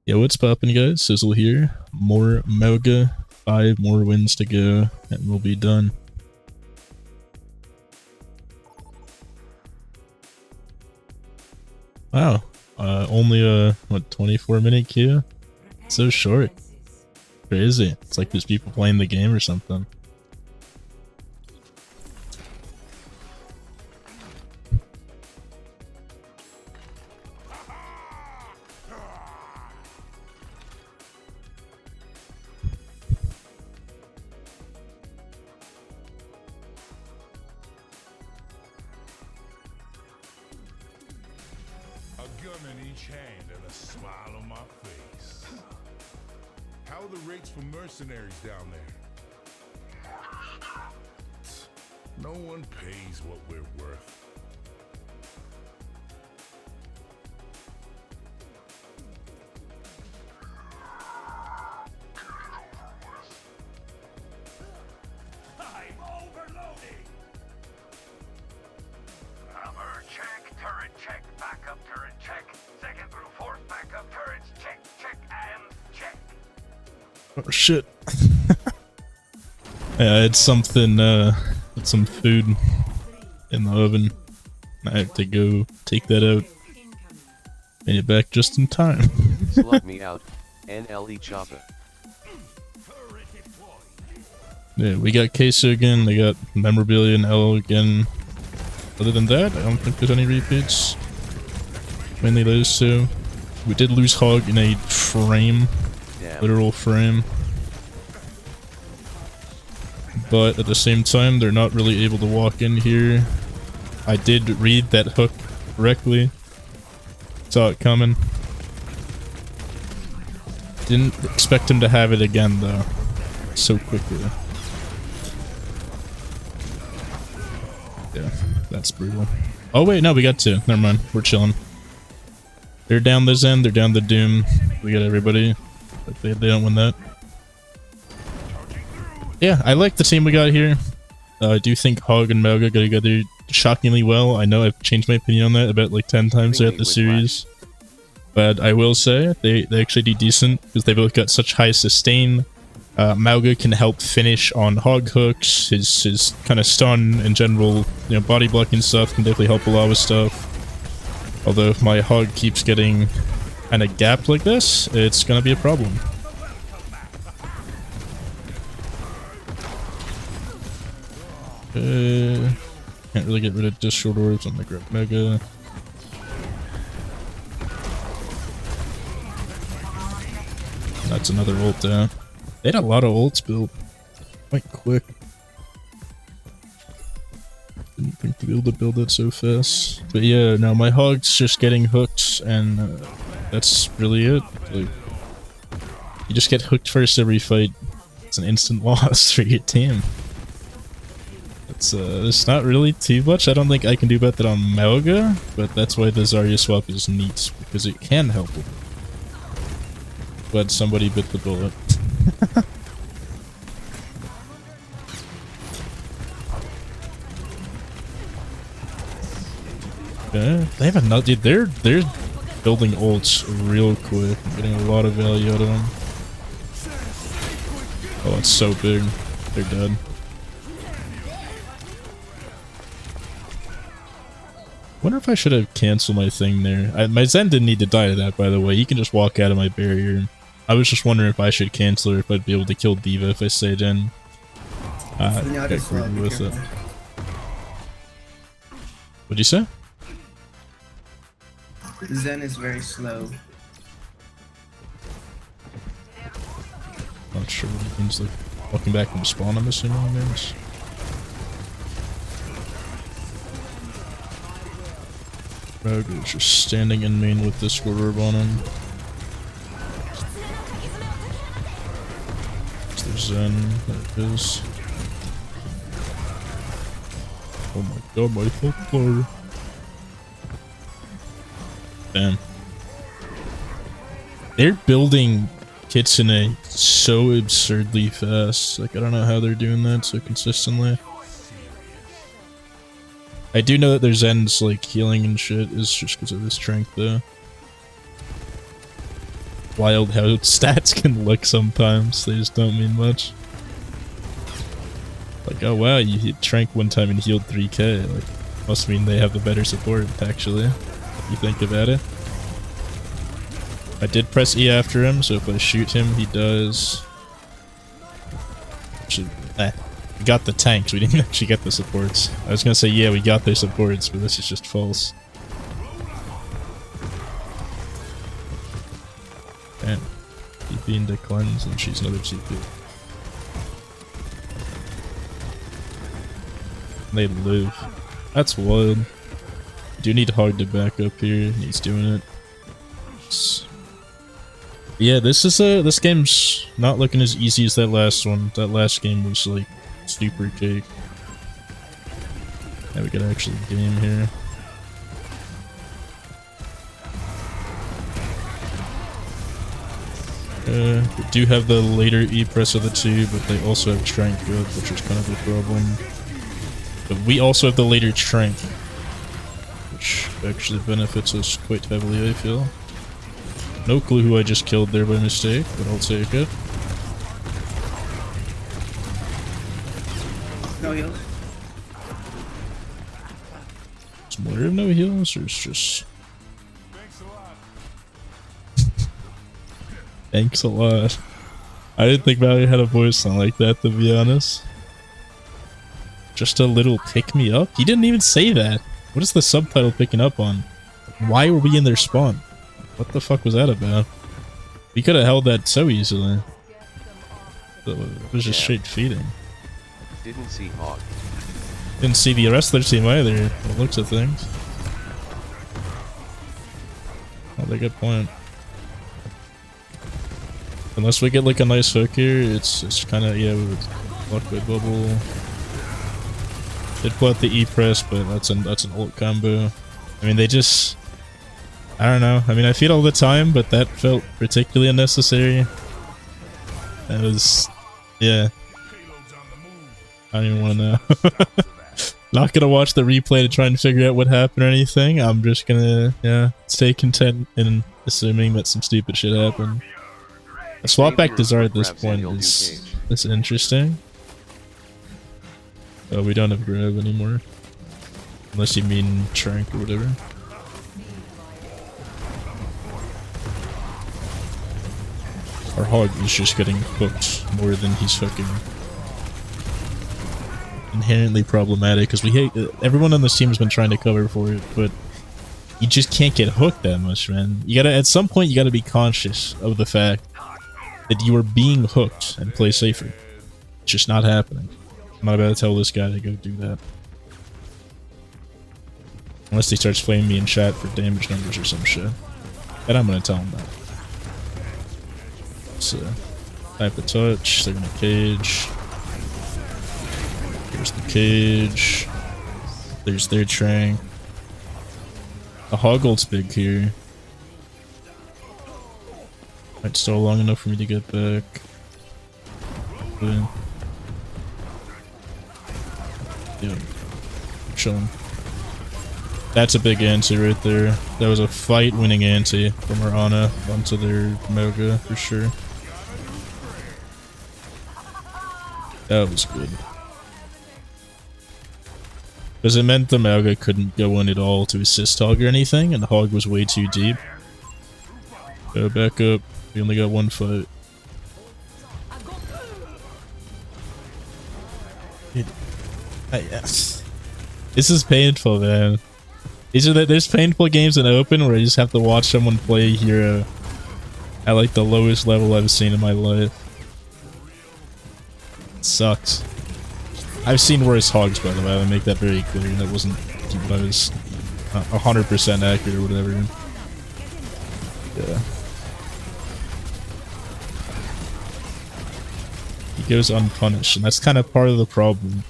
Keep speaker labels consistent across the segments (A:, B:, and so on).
A: Yo, what's poppin', guys? Sizzle here. More Mauga. 5 more wins to go, and we'll be done. Wow. Only a, what, 24-minute queue? So short. Crazy. It's like there's people playing the game or something.
B: In each hand and a smile on my face. How are the rates for mercenaries down there? No one pays what we're worth. I'm overloading.
C: Hammer check, turret check, backup turret check. Second through fourth backup turrets check, check, and check.
A: Oh shit. Yeah, it's something, it's some food in the oven. I have to go take that out. Made it back just in time.
D: Slug me out, NLE Choppa.
A: Yeah, we got Queso again, they got Memorabilia and L again. Other than that, I don't think there's any repeats. Mainly those two. We did lose Hog in a frame.
D: Damn.
A: Literal frame. But at the same time, they're not really able to walk in here. I did read that hook correctly. Saw it coming. Didn't expect him to have it again, though. So quickly. Yeah, that's brutal. Oh wait, no, we got two. Never mind. We're chilling. They're down the Zen, they're down the Doom. We got everybody. But they don't win that. Yeah, I like the team we got here. I do think Hog and Mauga go together shockingly well. I know I've changed my opinion on that about like 10 times throughout the series. But I will say, they actually do decent because they both got such high sustain. Mauga can help finish on Hog hooks. His kind of stun in general, you know, body blocking stuff can definitely help a lot with stuff. Although if my Hog keeps getting kind of gapped like this, it's gonna be a problem. Can't really get rid of Discord Orbs. I'm gonna grab Mega. That's another ult there. They had a lot of ults built quite quick. Didn't think to be able to build it so fast. But yeah, no, my Hog's just getting hooked, and that's really it. Like, you just get hooked first every fight. It's an instant loss for your team. It's not really too much. I don't think I can do about that on Mauga, but that's why the Zarya swap is neat, because it can help with it. But somebody bit the bullet. Yeah, they have another dude. They're building ults real quick, getting a lot of value out of them. Oh, it's so big. They're dead. Wonder if I should have canceled my thing there. My Zen didn't need to die to that, by the way. He can just walk out of my barrier. I was just wondering if I should cancel or if I'd be able to kill D.Va if I stayed in. Got greedy with it. What'd you say?
E: Zen is very slow.
A: Not sure what it means, like walking back from spawn, I'm assuming it means. Mauga's just standing in main with Discord Orb on him. There's Zen, there it is. Oh my god, my health bar. Damn. They're building Kitsune so absurdly fast. Like, I don't know how they're doing that so consistently. I do know that their Zen's like healing and shit is just because of his strength though. wild how stats can look sometimes. They just don't mean much. Like, oh wow, you hit Trank one time and healed 3k. Like, must mean they have the better support, actually. If you think about it. I did press E after him, so if I shoot him, he does... Actually, we got the tanks, we didn't actually get the supports. I was gonna say, yeah, we got their supports, but this is just false. Damn. TP into cleanse, and she's another TP. They live. That's wild. Do need Hog to back up here. He's doing it. Yeah, this game's not looking as easy as that last one. That last game was like super cake. Now we gotta actually game here. We do have the later E press of the two, but they also have Trank up, which is kind of a problem. But we also have the later Trank, which actually benefits us quite heavily, I feel. No clue who I just killed there by mistake, but I'll take it.
E: No heals.
A: Is Moira no heals, or it's just... Thanks a lot. I didn't think Valley had a voice sound like that, to be honest. Just a little pick me up? He didn't even say that. What is the subtitle picking up on? Why were we in their spawn? What the fuck was that about? We could have held that so easily. It was just straight feeding.
D: Didn't see Hog.
A: Didn't see the rest of their team either, from the looks of things. Not a good point. Unless we get like a nice hook here, it's kind of, yeah, we would luck with bubble. Did pull out the E press, but that's an ult combo. I mean, they just, I don't know. I mean, I feed all the time, but that felt particularly unnecessary. That was, yeah. I don't even want to know. Not gonna watch the replay to try and figure out what happened or anything. I'm just gonna, yeah, stay content in assuming that some stupid shit happened. A swap back to Zara at this point is interesting. Oh, we don't have grab anymore. Unless you mean Trank or whatever. Our Hog is just getting hooked more than he's fucking inherently problematic, because we hate everyone on this team has been trying to cover for it, but you just can't get hooked that much, man. You gotta, at some point, you gotta be conscious of the fact that you are being hooked and play safer. It's just not happening. I'm not about to tell this guy to go do that. Unless he starts flaming me in chat for damage numbers or some shit. And I'm gonna tell him that. So, type of touch, they're gonna cage. Here's the cage. There's their Trank. The Hog ult's big here. Might stall long enough for me to get back. Good. Yeah. Chilling. That's a big anti right there. That was a fight-winning anti from our Ana onto their Mauga for sure. That was good. Because it meant the Mauga couldn't go in at all to assist Hog or anything, and the Hog was way too deep. Go back up. We only got one fight. Yes. This is painful, man. There's painful games in open where I just have to watch someone play a hero at like the lowest level I've seen in my life. It sucks. I've seen worse Hogs, by the way. I make that very clear. That wasn't what I was 100% accurate or whatever. Yeah. He goes unpunished, and that's kind of part of the problem.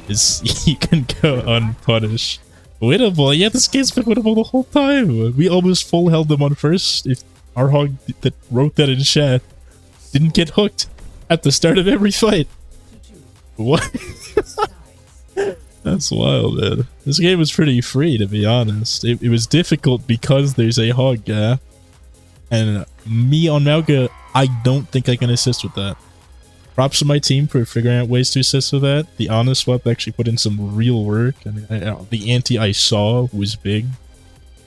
A: Is you can go unpunished. Winnable, yeah, this game's been winnable the whole time. We almost full held them on first. If our Hog that wrote that in chat didn't get hooked at the start of every fight. What? That's wild, man. This game was pretty free, to be honest. It was difficult because there's a Hog gap. And me on Mauga, I don't think I can assist with that. Props to my team for figuring out ways to assist with that. The honest swap actually put in some real work. I mean, the anti I saw was big.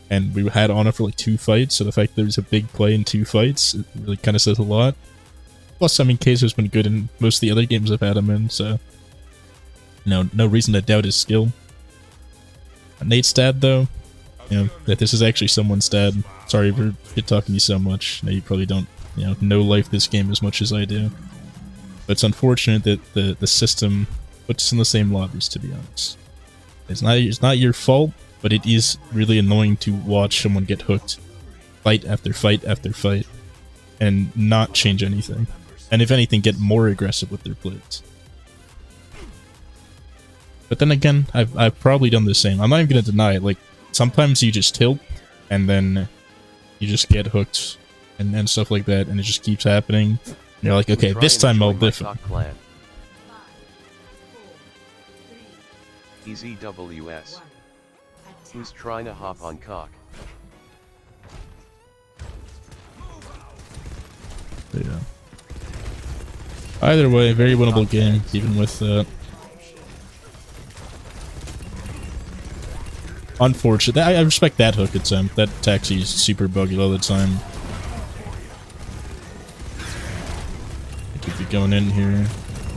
A: And we had Ana for like 2 fights, so the fact there was a big play in 2 fights, it really kind of says a lot. Plus, I mean, Kaiser's been good in most of the other games I've had him in, so... No reason to doubt his skill. Nate's dad, though, you know, that this is actually someone's dad. Sorry for talking to you so much. I know you probably don't, you know life this game as much as I do. But it's unfortunate that the system puts us in the same lobbies, to be honest. It's not your fault, but it is really annoying to watch someone get hooked fight after fight after fight and not change anything. And if anything, get more aggressive with their plays. But then again, I've probably done the same. I'm not even going to deny it. Like, sometimes you just tilt and then you just get hooked and stuff like that, and it just keeps happening. And you're like, okay, this time I'll different.
D: EZWS. Who's trying to hop on cock?
A: Yeah. Either way, very winnable game, even with that. Unfortunate. I respect that hook attempt. That taxi's super buggy all the time. I could be going in here.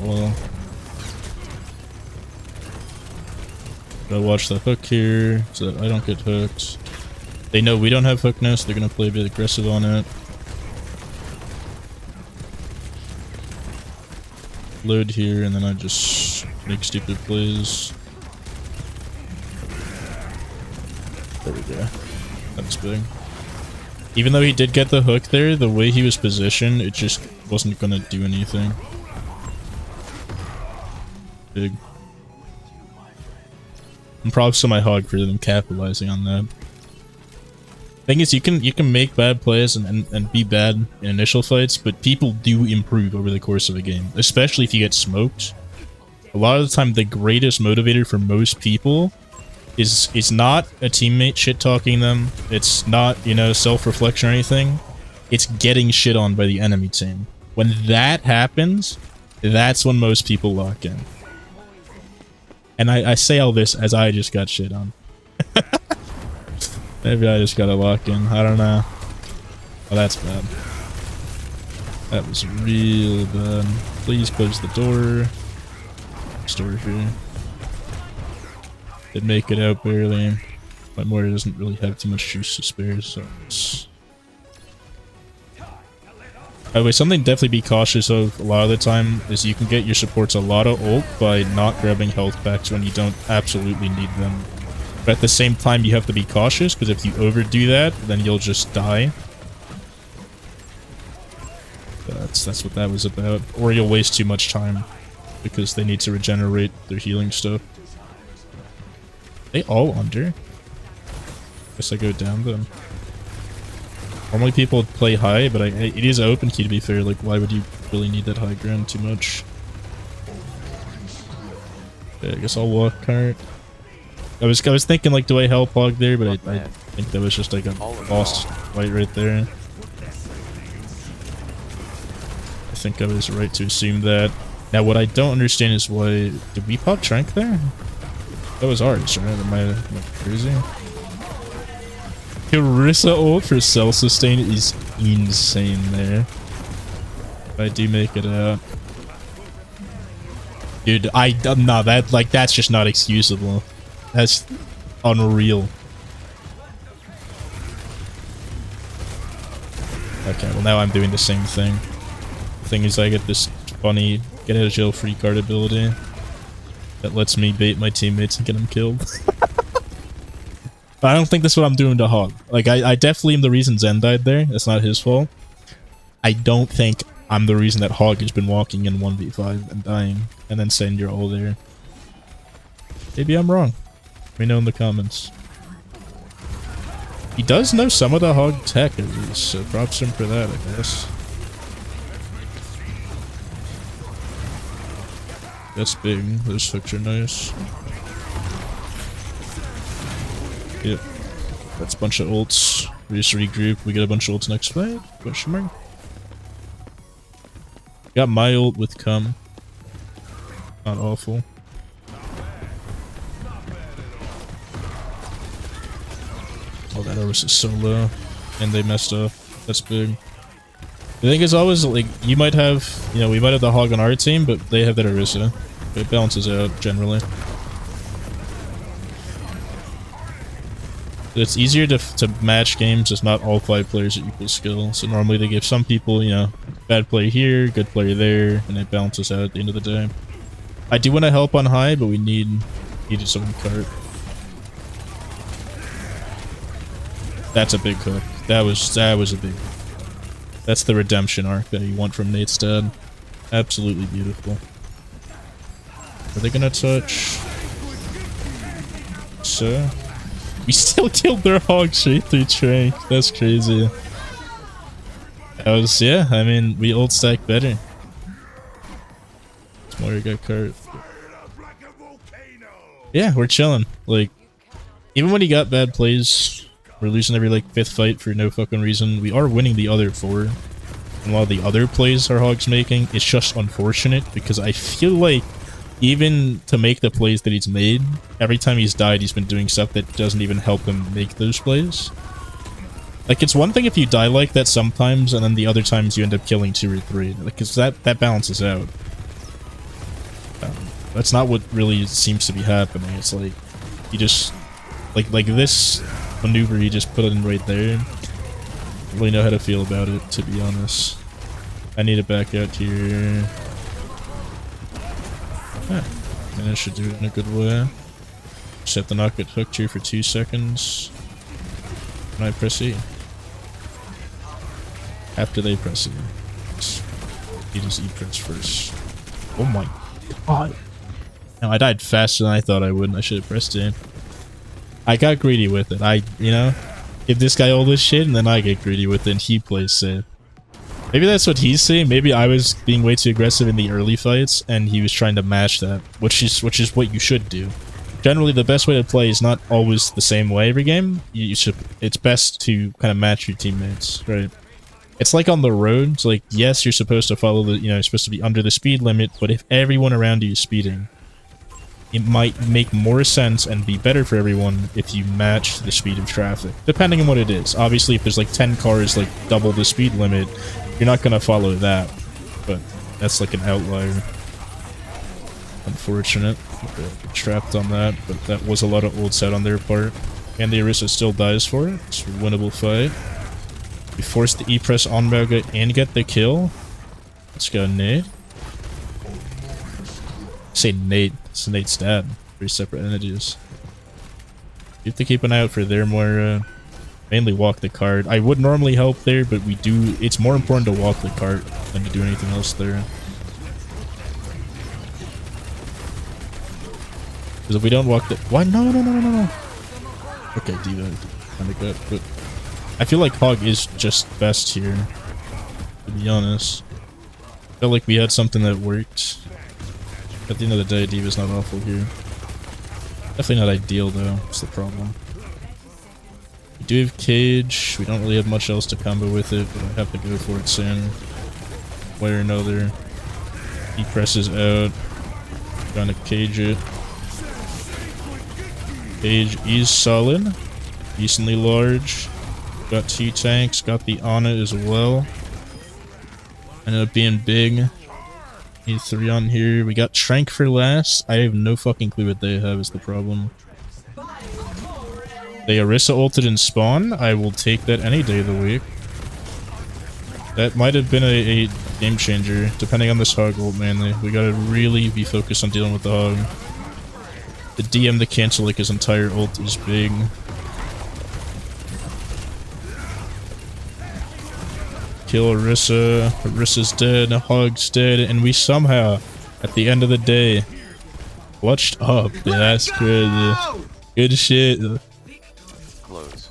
A: Well, gotta watch the hook here so that I don't get hooked. They know we don't have hook now, so they're gonna play a bit aggressive on it. Load here, and then I just make stupid plays. There we go. That's big. Even though he did get the hook there, the way he was positioned, it just wasn't gonna do anything. Big. And props to my hog for them capitalizing on that. Thing is, you can make bad plays and be bad in initial fights, but people do improve over the course of a game, especially if you get smoked. A lot of the time, the greatest motivator for most people is not a teammate shit-talking them. It's not, you know, self-reflection or anything. It's getting shit on by the enemy team. When that happens, that's when most people lock in. And I say all this as I just got shit on. Maybe I just gotta lock in. I don't know. Oh, that's bad. That was real bad. Please close the door. Door here. Did make it out barely. My mortar doesn't really have too much juice to spare, so it's... By the way, something definitely be cautious of a lot of the time is you can get your supports a lot of ult by not grabbing health packs when you don't absolutely need them. But at the same time, you have to be cautious, because if you overdo that, then you'll just die. That's what that was about. Or you'll waste too much time, because they need to regenerate their healing stuff. They all under? Guess I go down then. Normally people would play high, but it is an open key to be fair. Like, why would you really need that high ground too much? Okay, I guess I'll walk cart. I was thinking, like, do I help hog there, but I think that was just like a lost fight right there. I think I was right to assume that. Now, what I don't understand is why... Did we pop Trank there? That was ours, right? Am I crazy? Carissa ult for self-sustain is insane there. If I do make it out. Dude, no, that's just not excusable. That's unreal. Okay, well now I'm doing the same thing. The thing is, I get this funny get out of jail free card ability that lets me bait my teammates and get them killed. But I don't think that's what I'm doing to Hog. Like, I definitely am the reason Zen died there. That's not his fault. I don't think I'm the reason that Hog has been walking in 1v5 and dying and then saying you're all there. Maybe I'm wrong. Let me know in the comments. He does know some of the Hog tech at least, so props him for that, I guess. That's big. Those hooks are nice. Yep. That's a bunch of ults. We just regroup. We get a bunch of ults next fight. Question mark. Got my ult with cum. Not awful. Oh, that Orus is so low. And they messed up. That's big. The thing is always, like, you might have, you know, we might have the Hog on our team, but they have that Orisa. It balances out, generally. It's easier to match games if not all 5 players at equal skill. So normally they give some people, you know, bad play here, good player there, and it balances out at the end of the day. I do want to help on high, but we needed someone cart. That's a big hook. That was a big hook. That's the redemption arc that you want from Nate's dad. Absolutely beautiful. Are they gonna touch? So we still killed their hog straight through Trank. That's crazy. That was, yeah, I mean, we ult stack better. Smaller got cart. Yeah, we're chilling. Like, even when he got bad plays, we're losing every like 5th fight for no fucking reason. We are winning the other 4. And while the other plays our hog's making, it's just unfortunate because I feel like even to make the plays that he's made, every time he's died, he's been doing stuff that doesn't even help him make those plays. Like, it's one thing if you die like that sometimes, and then the other times you end up killing 2 or 3. Like, 'cause that balances out. That's not what really seems to be happening. It's like, you just... Like this maneuver he just put in right there. I don't really know how to feel about it, to be honest. I need to back out here. And I should do it in a good way. Just have to not get hooked here for 2 seconds. And I press E. After they press E. He does E press first. Oh my god. No, I died faster than I thought I would. I should have pressed E. I got greedy with it. You know, give this guy all this shit and then I get greedy with it and he plays safe. Maybe that's what he's saying. Maybe I was being way too aggressive in the early fights and he was trying to match that, which is what you should do. Generally, the best way to play is not always the same way every game. It's best to kind of match your teammates, right? It's like on the road. It's like, yes, you're supposed to follow the, you know, you're supposed to be under the speed limit, but if everyone around you is speeding, it might make more sense and be better for everyone if you match the speed of traffic, depending on what it is. Obviously, if there's like 10 cars, like double the speed limit, you're not going to follow that, but that's like an outlier. Unfortunate. Trapped on that, but that was a lot of old set on their part. And the Orisa still dies for it. It's a winnable fight. We force the E-press on Mauga and get the kill. Let's go, Nate. Say Nate. It's Nate's dad. 3 separate entities. You have to keep an eye out for their more, mainly walk the cart. I would normally help there, but we do. It's more important to walk the cart than to do anything else there. Because if we don't walk the... Why? No. Okay, D.Va kind of good, but I feel like Hog is just best here, to be honest. I felt like we had something that worked. At the end of the day, D.Va's not awful here. Definitely not ideal, though. That's the problem. We do have Cage. We don't really have much else to combo with it, but I have to go for it soon. Way or another. He presses out. Trying to cage it. Cage is solid. Decently large. Got 2 tanks. Got the Ana as well. Ended up being big. Need 3 on here. We got Trank for last. I have no fucking clue what they have is the problem. They Orisa ulted in spawn. I will take that any day of the week. That might have been a game changer, depending on this Hog ult mainly. We gotta really be focused on dealing with the Hog. The DM to cancel like his entire ult is big. Kill Orisa. Orisa's dead. Hog's dead. And we somehow, at the end of the day, clutched up. Yeah, that's crazy. Good shit.
D: Close.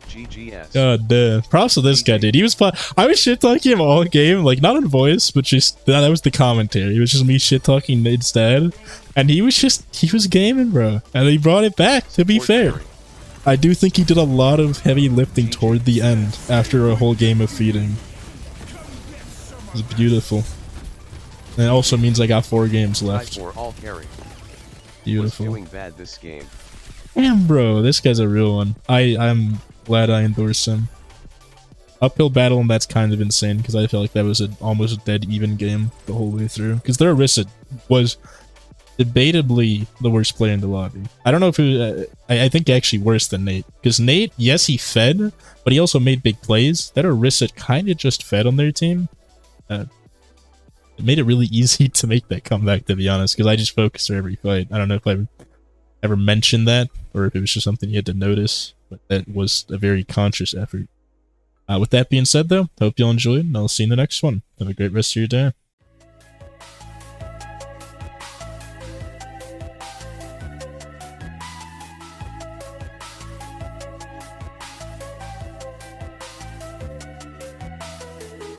D: GGS.
A: God damn. Props to this guy, dude. He was I was shit talking him all game, like not in voice, but just that was the commentary. It was just me shit talking Nate's dad. And he was gaming, bro. And he brought it back, to be fair. I do think he did a lot of heavy lifting toward the end after a whole game of feeding. It was beautiful. And it also means I got 4 games left.
D: For all carry.
A: Beautiful.
D: Was doing bad this game.
A: Damn, bro, this guy's a real one. I'm glad I endorsed him. Uphill battle, and that's kind of insane because I felt like that was an almost dead even game the whole way through. Because their Orisa was debatably the worst player in the lobby. I don't know if it was, I think actually worse than Nate. Because Nate, yes, he fed, but he also made big plays. That Orisa kind of just fed on their team. It made it really easy to make that comeback, to be honest, because I just focused her every fight. I don't know if I ever mentioned that, or if it was just something you had to notice, but that was a very conscious effort. With that being said, though, hope you all enjoyed, and I'll see you in the next one. Have a great rest of your day.